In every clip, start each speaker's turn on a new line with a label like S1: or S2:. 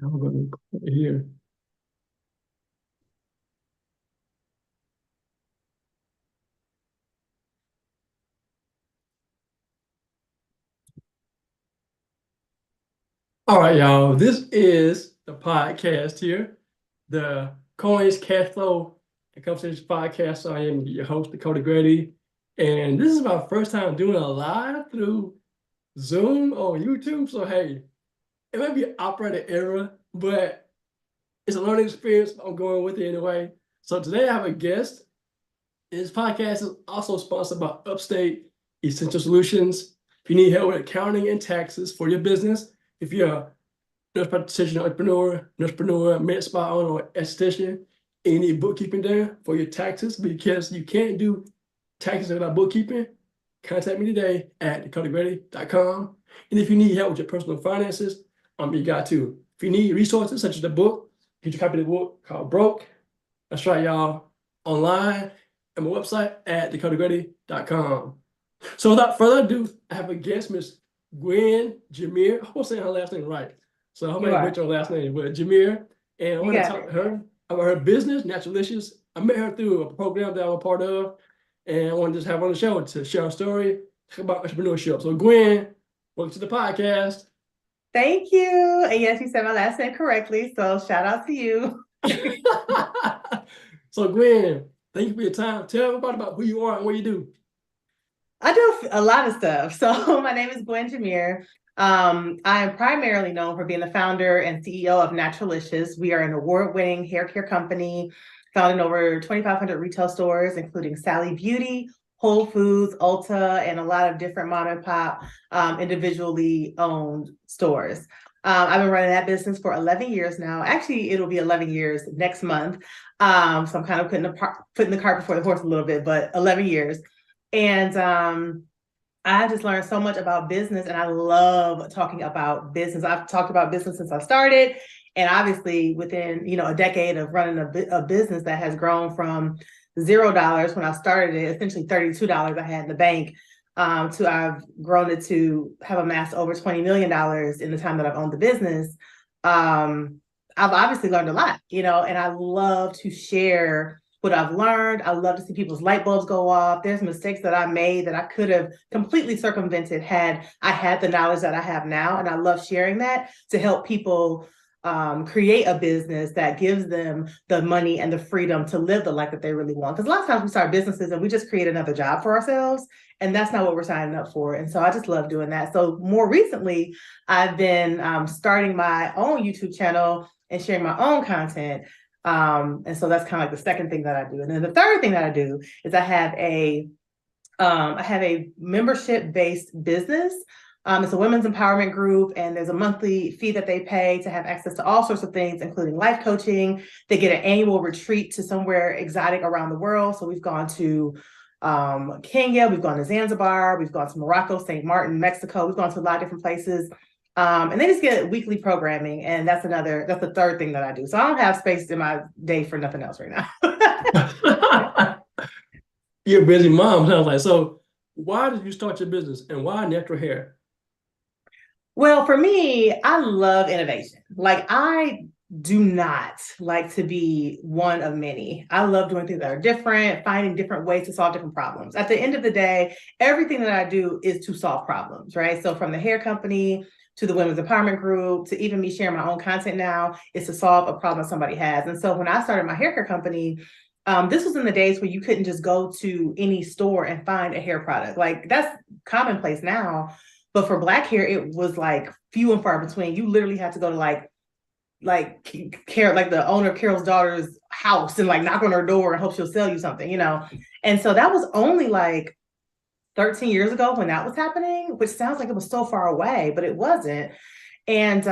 S1: I'm going to put it here. All right, y'all. This is the podcast here, the Coins Cash Flow and Conversations podcast. So I am your host, Dakota Grady, and this is my first time doing a live through Zoom on YouTube. So hey, it might be an operator error, but it's a learning experience. I'm going with it anyway. So today I have a guest. This podcast is also sponsored by Upstate Essential Solutions. If you need help with accounting and taxes for your business, if you're a nurse practitioner, entrepreneur, med spa owner, or esthetician, and you need bookkeeping done for your taxes because you can't do taxes without bookkeeping, contact me today at dakotagrady.com. And if you need help with your personal finances, I'm your guy too. If you need resources such as the book, get your copy of the book called Broke. That's right, y'all. Online at my website at dakotagrady.com. So without further ado, I have a guest, Miss Gwen Jimmere. I hope I'm saying her last name right. So I hope I didn't butcher her last name, but Jimmere. And I want to talk to her about her business, Naturalicious. I met her through a program that I'm a part of, and I want to just have her on the show to share her story, talk about entrepreneurship. So Gwen, welcome to the podcast.
S2: Thank you. And yes, you said my last name correctly, so shout out to you.
S1: So Gwen, thank you for your time. Tell everybody about who you are and what you do.
S2: I do a lot of stuff. So my name is Gwen Jimmere. I am primarily known for being the founder and CEO of Naturalicious. We are an award-winning hair care company found in over 2,500 retail stores, including Sally Beauty, Whole Foods, Ulta, and a lot of different mom and pop individually owned stores. I've been running that business for 11 years now. Actually, it'll be 11 years next month. So I'm kind of putting the cart before the horse a little bit, but 11 years. And I just learned so much about business, and I love talking about business. I've talked about business since I started, and obviously within a decade of running a business that has grown from $0 when I started it, essentially $32 I had in the bank, to I've grown it to have amassed over $20 million in the time that I've owned the business. I've obviously learned a lot, and I love to share what I've learned. I love to see people's light bulbs go off. There's mistakes that I made that I could have completely circumvented had I had the knowledge that I have now. And I love sharing that to help people create a business that gives them the money and the freedom to live the life that they really want. Because a lot of times we start businesses and we just create another job for ourselves. And that's not what we're signing up for. And so I just love doing that. So more recently, I've been starting my own YouTube channel and sharing my own content. And so that's kind of like the second thing that I do. And then the third thing that I do is I have a membership-based business. It's a women's empowerment group, and there's a monthly fee that they pay to have access to all sorts of things, including life coaching. They get an annual retreat to somewhere exotic around the world. So we've gone to Kenya, we've gone to Zanzibar, we've gone to Morocco, St. Martin, Mexico. We've gone to a lot of different places. And they just get weekly programming, and that's the third thing that I do. So I don't have space in my day for nothing else right now.
S1: You're a busy mom, sounds like. So why did you start your business, and why natural hair?
S2: Well, for me, I love innovation. Like, I do not like to be one of many. I love doing things that are different, finding different ways to solve different problems. At the end of the day, everything that I do is to solve problems, right? So from the hair company to the women's empowerment group, to even me sharing my own content now, is to solve a problem somebody has. And so when I started my hair care company, this was in the days where you couldn't just go to any store and find a hair product. Like, that's commonplace now. But for Black hair, it was like few and far between. You literally had to go to like the owner of Carol's daughter's house and like knock on her door and hope she'll sell you something, And so that was only like 13 years ago when that was happening, which sounds like it was so far away, but it wasn't. And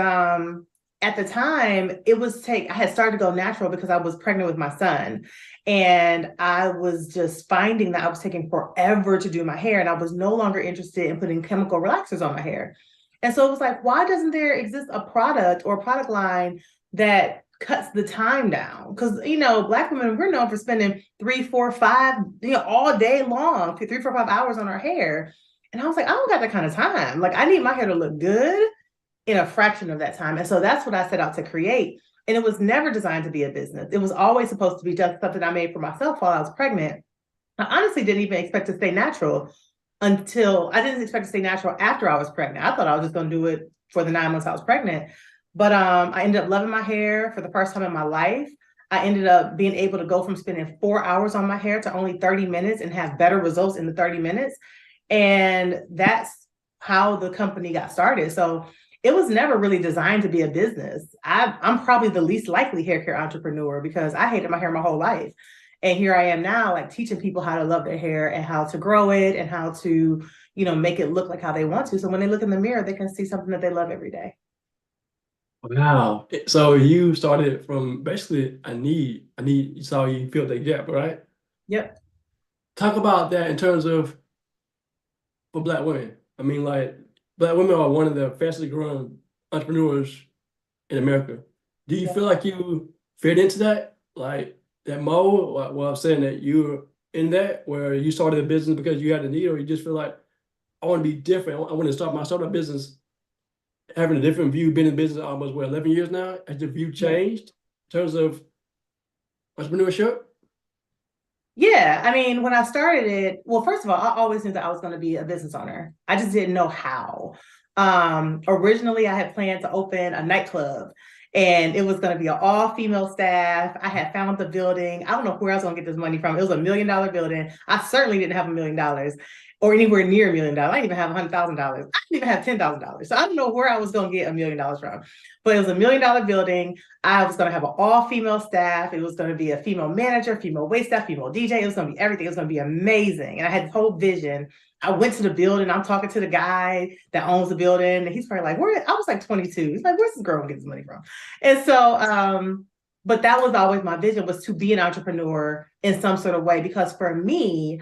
S2: at the time, I had started to go natural because I was pregnant with my son. And I was just finding that I was taking forever to do my hair, and I was no longer interested in putting chemical relaxers on my hair. And so it was like, why doesn't there exist a product or a product line that cuts the time down? Because, Black women, we're known for spending 3, 4, 5, all day long, 3, 4, 5 hours on our hair. And I was like, I don't got that kind of time. Like, I need my hair to look good in a fraction of that time. And so that's what I set out to create. And it was never designed to be a business. It was always supposed to be just something I made for myself while I was pregnant. I honestly didn't even expect to stay natural until I didn't expect to stay natural after I was pregnant. I thought I was just going to do it for the 9 months I was pregnant. But I ended up loving my hair for the first time in my life. I ended up being able to go from spending 4 hours on my hair to only 30 minutes and have better results in the 30 minutes. And that's how the company got started. So it was never really designed to be a business. I'm probably the least likely hair care entrepreneur because I hated my hair my whole life. And here I am now, like teaching people how to love their hair and how to grow it and how to, make it look like how they want to. So when they look in the mirror, they can see something that they love every day.
S1: Wow. So you started from basically a need, you saw you filled that gap, right?
S2: Yep.
S1: Talk about that in terms of for Black women. I mean, like Black women are one of the fastest growing entrepreneurs in America. Do you
S2: Yeah.
S1: feel like you fit into that, like that mold? Well, I'm saying that you're in that where you started a business because you had a need, or you just feel like I want to be different. I want to start my startup business having a different view. Been in business almost 11 years now. Has the view changed in terms of entrepreneurship?
S2: Yeah, I mean, when I started it, well, first of all, I always knew that I was going to be a business owner. I just didn't know how. Originally, I had planned to open a nightclub, and it was going to be an all-female staff. I had found the building. I don't know where I was going to get this money from. It was $1 million building. I certainly didn't have $1 million or anywhere near $1 million. I didn't even have $100,000. I didn't even have $10,000. So I don't know where I was going to get $1 million from. But it was $1 million building. I was going to have an all-female staff. It was going to be a female manager, female wait staff, female DJ. It was going to be everything. It was going to be amazing. And I had this whole vision. I went to the building. I'm talking to the guy that owns the building. And he's probably like, I was like 22. He's like, where's this girl getting this money from? And so, but that was always my vision, was to be an entrepreneur in some sort of way. Because for me,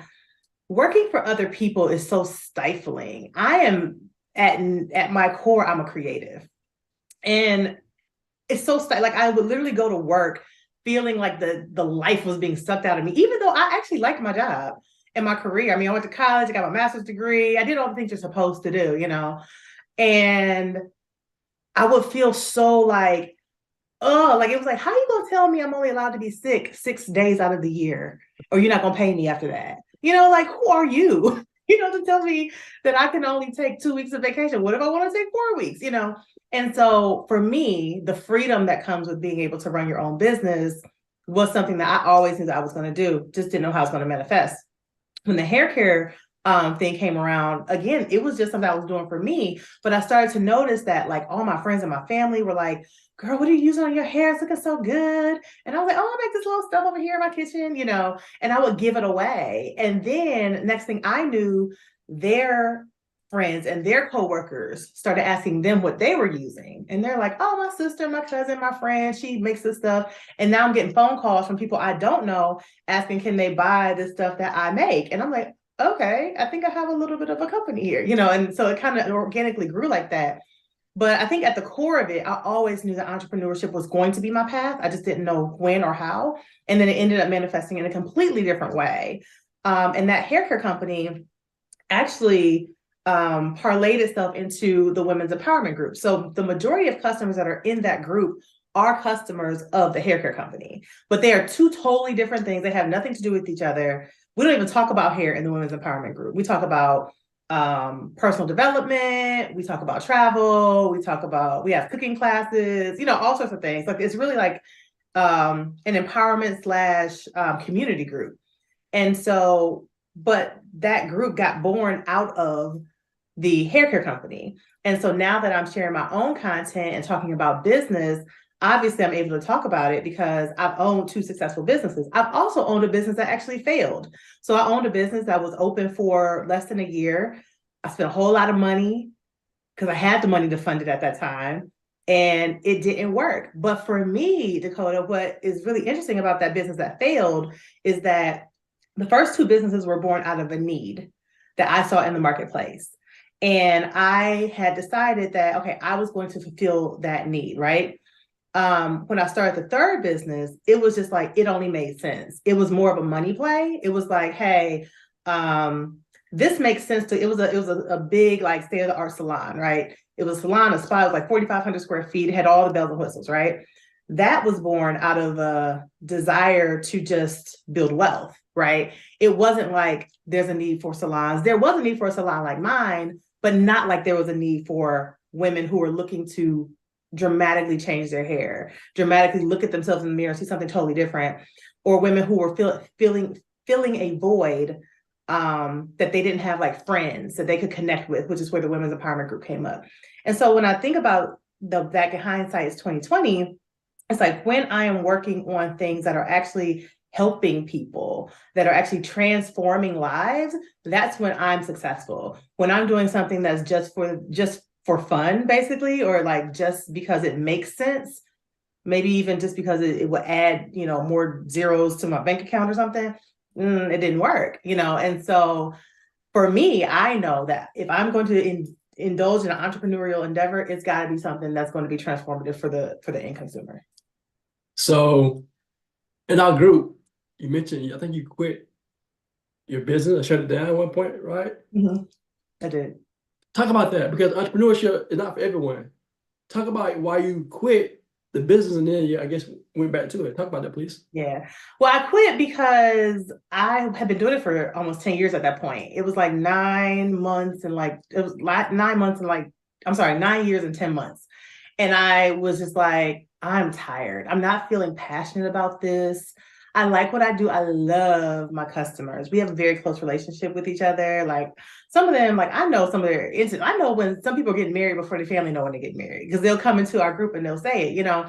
S2: working for other people is so stifling. I am at my core, I'm a creative. And it's so like I would literally go to work feeling like the life was being sucked out of me, even though I actually liked my job and my career. I mean, I went to college, I got my master's degree, I did all the things you're supposed to do, and I would feel so like, oh, like it was like, how you gonna tell me I'm only allowed to be sick 6 days out of the year, or you're not gonna pay me after that? Like, who are you? To tell me that I can only take 2 weeks of vacation. What if I want to take 4 weeks? And so for me, the freedom that comes with being able to run your own business was something that I always knew that I was going to do, just didn't know how it was going to manifest. When the hair care thing came around, again, it was just something I was doing for me. But I started to notice that like all my friends and my family were like, girl, what are you using on your hair? It's looking so good. And I was like, oh, I make this little stuff over here in my kitchen, and I would give it away. And then next thing I knew, their friends and their coworkers started asking them what they were using. And they're like, oh, my sister, my cousin, my friend, she makes this stuff. And now I'm getting phone calls from people I don't know asking, can they buy the stuff that I make? And I'm like, okay, I think I have a little bit of a company here, and so it kind of organically grew like that. But I think at the core of it, I always knew that entrepreneurship was going to be my path. I just didn't know when or how. And then it ended up manifesting in a completely different way. And that hair care company actually parlayed itself into the women's empowerment group. So the majority of customers that are in that group are customers of the hair care company, but they are two totally different things. They have nothing to do with each other. We don't even talk about hair in the women's empowerment group. We talk about personal development. We talk about travel. We have cooking classes, all sorts of things. Like it's really like an empowerment / community group. And so, but that group got born out of the hair care company. And so now that I'm sharing my own content and talking about business, obviously I'm able to talk about it because I've owned 2 successful businesses. I've also owned a business that actually failed. So I owned a business that was open for less than a year. I spent a whole lot of money because I had the money to fund it at that time, and it didn't work. But for me, Dakota, what is really interesting about that business that failed is that the first 2 businesses were born out of a need that I saw in the marketplace. And I had decided that, okay, I was going to fulfill that need, right? When I started the 3rd business, it was just like, it only made sense. It was more of a money play. It was like, hey, this makes sense to, it was a big, like, state-of-the-art salon, right? It was a salon, a spa, it was like 4,500 square feet. It had all the bells and whistles, right? That was born out of a desire to just build wealth, right? It wasn't like there's a need for salons. There was a need for a salon like mine, but not like there was a need for women who were looking to dramatically change their hair, dramatically look at themselves in the mirror and see something totally different, or women who were filling a void that they didn't have, like, friends that they could connect with, which is where the women's empowerment group came up. And so when I think about the back in hindsight is 2020, it's like when I am working on things that are actually helping people, that are actually transforming lives, that's when I'm successful. When I'm doing something that's just for fun, basically, or like just because it makes sense, maybe even just because it would add, more zeros to my bank account or something, it didn't work, And so for me, I know that if I'm going to indulge in an entrepreneurial endeavor, it's got to be something that's going to be transformative for the end consumer.
S1: So in our group, you mentioned, I think you quit your business or shut it down at one point, right?
S2: Mm-hmm. I did.
S1: Talk about that, because entrepreneurship is not for everyone. Talk about why you quit the business and then I guess went back to it. Talk about that, please.
S2: Yeah. Well, I quit because I had been doing it for almost 10 years at that point. It was like 9 months and like, it was like 9 months and like, I'm sorry, 9 years and 10 months. And I was just like, I'm tired. I'm not feeling passionate about this. I like what I do. I love my customers. We have a very close relationship with each other. Like some of them, like I know some of their incidents. I know when some people get married before the family know when they get married, because they'll come into our group and they'll say it,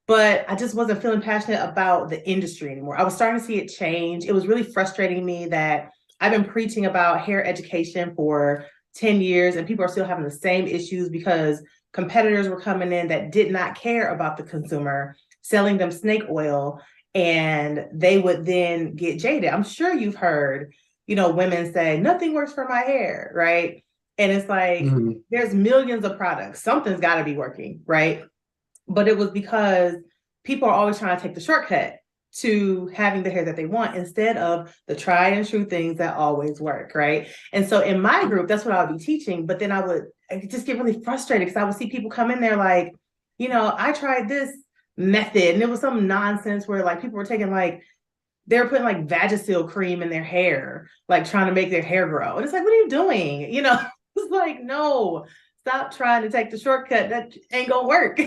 S2: But I just wasn't feeling passionate about the industry anymore. I was starting to see it change. It was really frustrating me that I've been preaching about hair education for 10 years and people are still having the same issues because competitors were coming in that did not care about the consumer, selling them snake oil, and they would then get jaded. I'm sure you've heard, women say, nothing works for my hair, right? And it's like, there's millions of products. Something's got to be working, right? But it was because people are always trying to take the shortcut to having the hair that they want instead of the tried and true things that always work, right? And so in my group, that's what I would be teaching. But then I would just get really frustrated because I would see people come in there like, I tried this method and it was some nonsense where like people were taking like, they were putting like Vagisil cream in their hair, like trying to make their hair grow. And it's like, what are you doing? It's like, no, stop trying to take the shortcut. That ain't gonna work.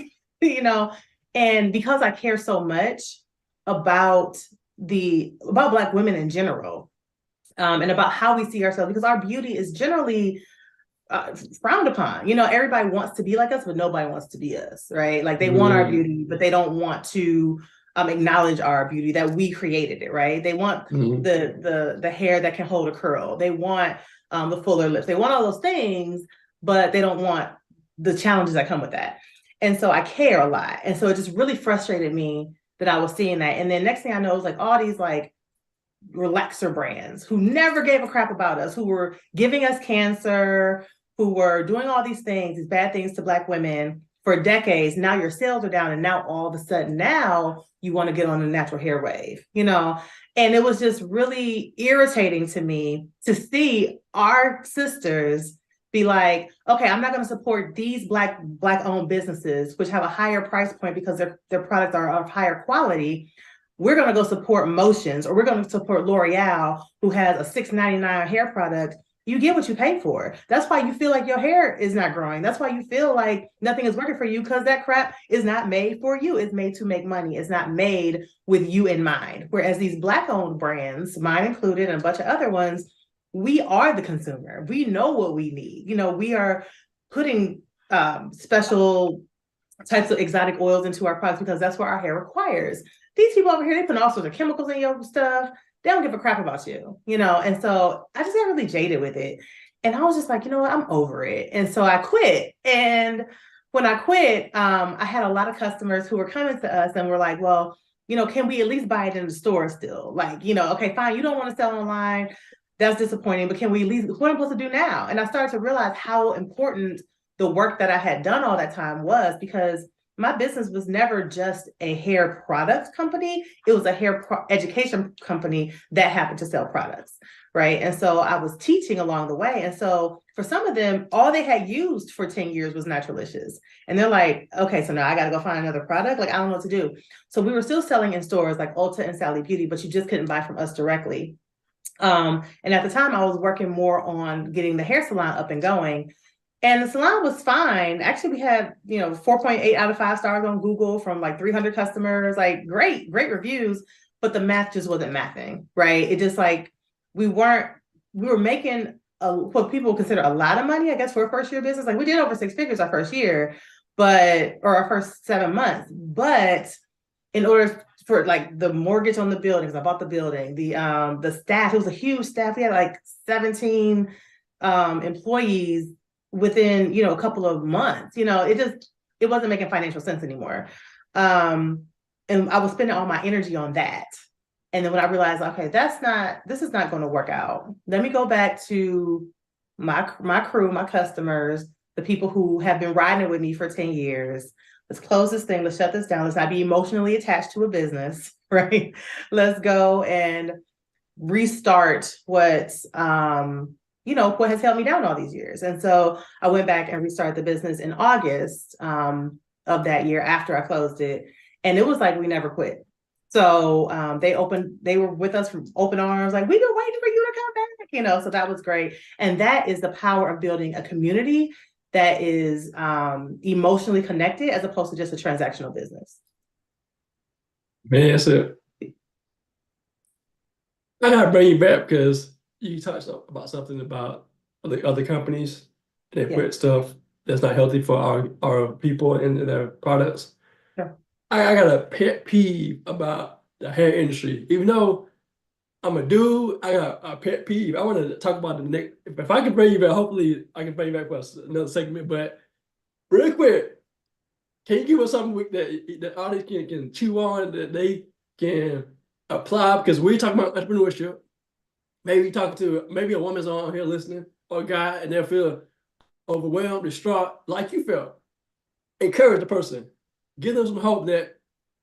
S2: And because I care so much about Black women in general, and about how we see ourselves, because our beauty is generally frowned upon. Everybody wants to be like us, but nobody wants to be us, right? Like they want our beauty, but they don't want to acknowledge our beauty, that we created it, right? They want the hair that can hold a curl. They want the fuller lips. They want all those things, but they don't want the challenges that come with that. And so I care a lot. And so it just really frustrated me that I was seeing that. And then next thing I know, it was like all these like relaxer brands who never gave a crap about us, who were giving us cancer, who were doing all these things, these bad things to Black women for decades. Now your sales are down. And now all of a sudden now you want to get on a natural hair wave, And it was just really irritating to me to see our sisters be like, okay, I'm not going to support these Black owned businesses, which have a higher price point because their products are of higher quality. We're going to go support Motions, or we're going to support L'Oreal, who has a $6.99 hair product. You get what you pay for. That's why you feel like your hair is not growing. That's why you feel like nothing is working for you, because that crap is not made for you. It's made to make money. It's not made with you in mind. Whereas these Black owned brands, mine included and a bunch of other ones, we are the consumer. We know what we need. We are putting special types of exotic oils into our products because that's what our hair requires. These people over here, they put all sorts of chemicals in your stuff. They don't give a crap about you, And so I just got really jaded with it. And I was just like, you know what, I'm over it. And so I quit. And when I quit, I had a lot of customers who were coming to us and were like, well, can we at least buy it in the store still? Like, okay, fine, you don't want to sell online. That's disappointing, but can we at least, what am I supposed to do now? And I started to realize how important the work that I had done all that time was, because my business was never just a hair products company. It was a hair education company that happened to sell products, right? And so I was teaching along the way. And so for some of them, all they had used for 10 years was Naturalicious. And they're like, okay, so now I got to go find another product. Like, I don't know what to do. So we were still selling in stores like Ulta and Sally Beauty, but you just couldn't buy from us directly. And at the time I was working more on getting the hair salon up and going. And the salon was fine. Actually, we had, 4.8 out of 5 stars on Google from like 300 customers, like great reviews, but the math just wasn't mathing, right? It just like, we were making what people consider a lot of money, I guess, for a first year business. Like we did over 6 figures our first year, or our first 7 months. But in order for like the mortgage on the building, because I bought the building, the staff, it was a huge staff. We had like 17 employees within, a couple of months. It wasn't making financial sense anymore. And I was spending all my energy on that. And then when I realized, okay, this is not going to work out. Let me go back to my crew, my customers, the people who have been riding with me for 10 years. Let's close this thing. Let's shut this down. Let's not be emotionally attached to a business, right? Let's go and restart what has held me down all these years. And so I went back and restarted the business in August of that year after I closed it. And it was like, we never quit. So they were with us from open arms, like, we've been waiting for you to come back, so that was great. And that is the power of building a community that is emotionally connected as opposed to just a transactional business.
S1: Man, that's it. I gotta bring you back because you touched about something about the other companies. They put stuff that's not healthy for our people and their products.
S2: Yeah.
S1: I got a pet peeve about the hair industry. Even though I'm a dude, I got a pet peeve. I want to talk about the next. If I can bring you back, hopefully I can bring you back for another segment. But real quick, can you give us something that the audience can chew on, that they can apply? Because we're talking about entrepreneurship. Maybe talking to maybe a woman's on here listening, or a guy, and they'll feel overwhelmed, distraught, like you felt. Encourage the person. Give them some hope that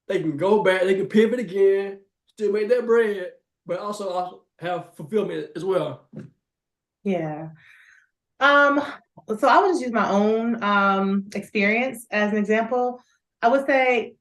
S1: they can go back, they can pivot again, still make that bread, but also have fulfillment as well.
S2: Yeah. So I would just use my own experience as an example. I would say,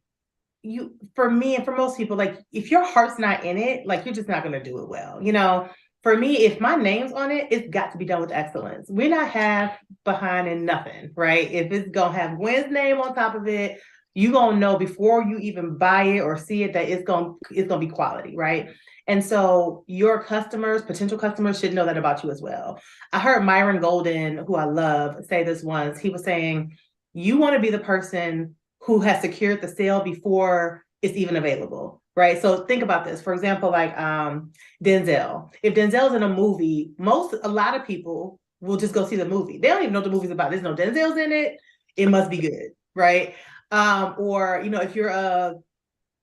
S2: for me and for most people, like, if your heart's not in it, like, you're just not going to do it well. For me, if my name's on it, it's got to be done with excellence. We're not half behind in nothing, right? If it's going to have Gwen's name on top of it, you're going to know before you even buy it or see it that it's going to be quality, right? And so your customers, potential customers, should know that about you as well. I heard Myron Golden, who I love, say this once. He was saying, you want to be the person who has secured the sale before it's even available, right? So think about this. For example, like Denzel. If Denzel's in a movie, a lot of people will just go see the movie. They don't even know what the movie's about. There's no Denzel's in it. It must be good, right? Or, if you're a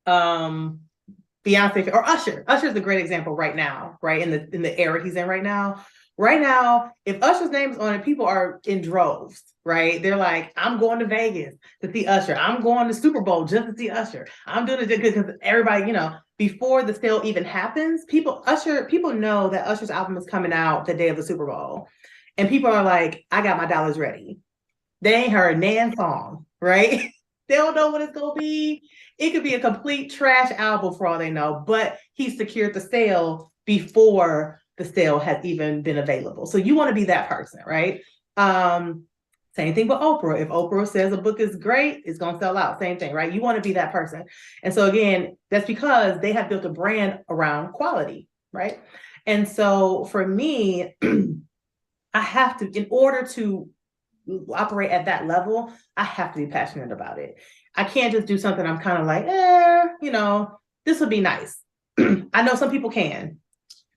S2: Beyonce or Usher. Usher's a great example right now, right? In the era he's in right now. Right now, if Usher's name is on it, people are in droves, right? They're like, I'm going to Vegas to see Usher. I'm going to Super Bowl just to see Usher. I'm doing it because everybody, before the sale even happens, people know that Usher's album is coming out the day of the Super Bowl. And people are like, I got my dollars ready. They ain't heard Nan's song, right? They don't know what it's going to be. It could be a complete trash album for all they know, but he secured the sale before the sale has even been available. So you want to be that person, right? Same thing with Oprah. If Oprah says a book is great, it's going to sell out. Same thing, right? You want to be that person. And so again, that's because they have built a brand around quality, right? And so for me, I have to, in order to operate at that level, I have to be passionate about it. I can't just do something I'm kind of like, this would be nice. I know some people can.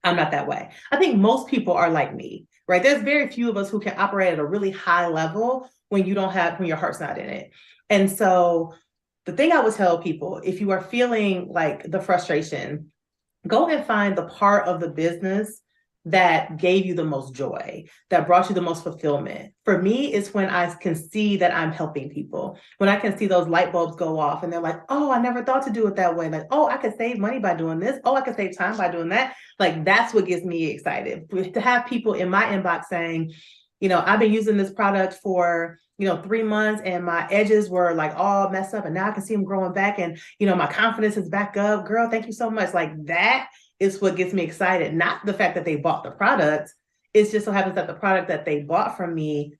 S2: I'm not that way. I think most people are like me, right? There's very few of us who can operate at a really high level when your heart's not in it. And so the thing I would tell people, if you are feeling like the frustration, go and find the part of the business that gave you the most joy, that brought you the most fulfillment? For me, it's when I can see that I'm helping people, when I can see those light bulbs go off and they're like, oh, I never thought to do it that way. Like, oh, I could save money by doing this. Oh, I could save time by doing that. Like, that's what gets me excited. To have people in my inbox saying, I've been using this product for 3 months and my edges were like all messed up and now I can see them growing back and, my confidence is back up. Girl, thank you so much. Like, that is what gets me excited. Not the fact that they bought the product. It just so happens that the product that they bought from me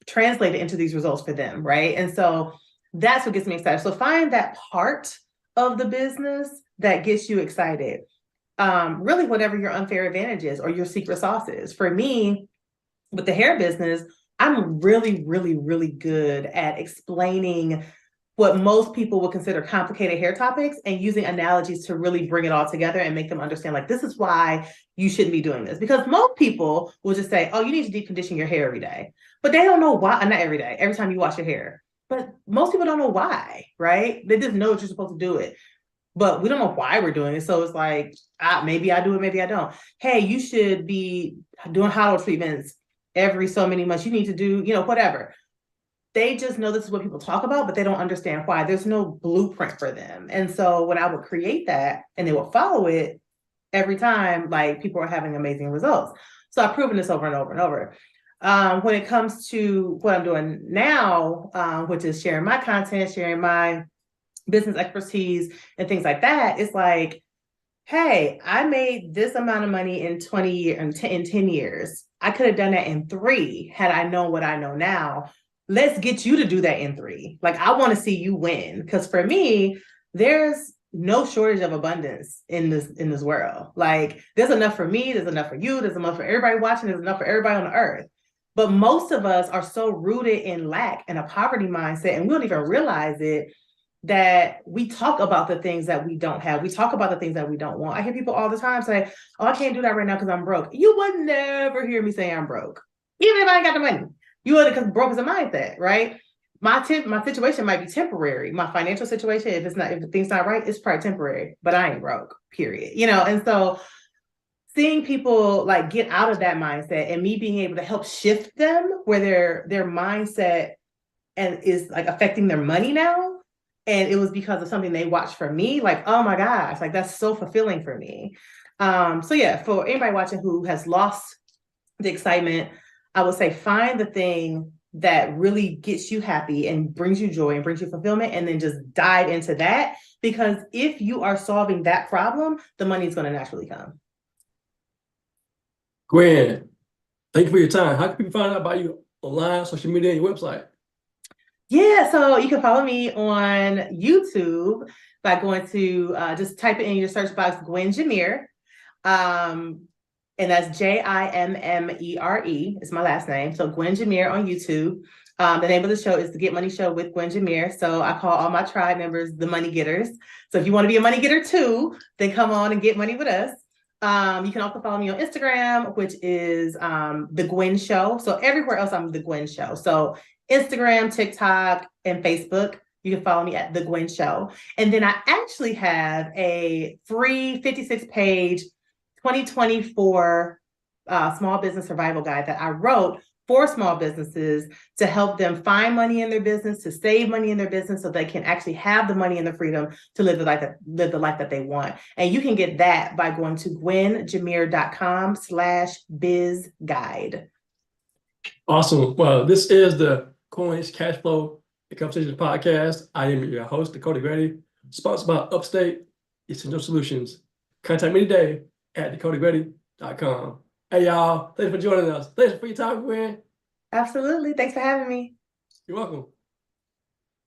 S2: translated into these results for them, right? And so that's what gets me excited. So find that part of the business that gets you excited. Really, whatever your unfair advantage is or your secret sauce is. For me, with the hair business, I'm really, really, really good at explaining what most people would consider complicated hair topics and using analogies to really bring it all together and make them understand, like, this is why you shouldn't be doing this. Because most people will just say, oh, you need to deep condition your hair every day. But they don't know why, not every day, every time you wash your hair. But most people don't know why, right? They just know that you're supposed to do it. But we don't know why we're doing it. So it's like, maybe I do it, maybe I don't. Hey, you should be doing hollow treatments every so many months. You need to do, whatever. They just know this is what people talk about, but they don't understand why. There's no blueprint for them. And so when I would create that and they would follow it every time, like, people are having amazing results. So I've proven this over and over and over. When it comes to what I'm doing now, which is sharing my content, sharing my business expertise and things like that, it's like, hey, I made this amount of money in 20 years, in 10 years. I could have done that in 3 had I known what I know now. Let's get you to do that in 3. Like, I want to see you win. Because for me, there's no shortage of abundance in this world. Like, there's enough for me, there's enough for you, there's enough for everybody watching, there's enough for everybody on the earth. But most of us are so rooted in lack and a poverty mindset, and we don't even realize it, that we talk about the things that we don't have. We talk about the things that we don't want. I hear people all the time say, oh, I can't do that right now because I'm broke. You would never hear me say I'm broke. Even if I ain't got the money. You would, because broke is a mindset, right? My situation might be temporary. My financial situation, if the thing's not right, it's probably temporary, but I ain't broke, period. And so seeing people like get out of that mindset and me being able to help shift them where their mindset and is like affecting their money now. And it was because of something they watched from me. Like, oh my gosh, like, that's so fulfilling for me. So yeah, for anybody watching who has lost the excitement, I would say find the thing that really gets you happy and brings you joy and brings you fulfillment, and then just dive into that. Because if you are solving that problem, the money is going to naturally come.
S1: Gwen, thank you for your time. How can people find out about you online, social media, and your website?
S2: Yeah, so you can follow me on YouTube by going to just type it in your search box, Gwen Jimmere. And that's Jimmere. It's my last name. So Gwen Jimmere on YouTube. The name of the show is The Get Money Show with Gwen Jimmere. So I call all my tribe members the money getters. So if you want to be a money getter too, then come on and get money with us. You can also follow me on Instagram, which is The Gwen Show. So everywhere else, I'm The Gwen Show. So Instagram, TikTok, and Facebook, you can follow me at The Gwen Show. And then I actually have a free 56-page 2024 small business survival guide that I wrote for small businesses to help them find money in their business, to save money in their business so they can actually have the money and the freedom to live the life that they want. And you can get that by going to gwenjimmere.com/bizguide. Awesome.
S1: Well, this is the Coins Cash Flow and Conversations podcast. I am your host, Dakota Grady, sponsored by Upstate Essential Solutions. Contact me today at dakotagrady.com. Hey, y'all. Thanks for joining us. Thanks for your time, Gwen.
S2: Absolutely. Thanks for having me.
S1: You're welcome.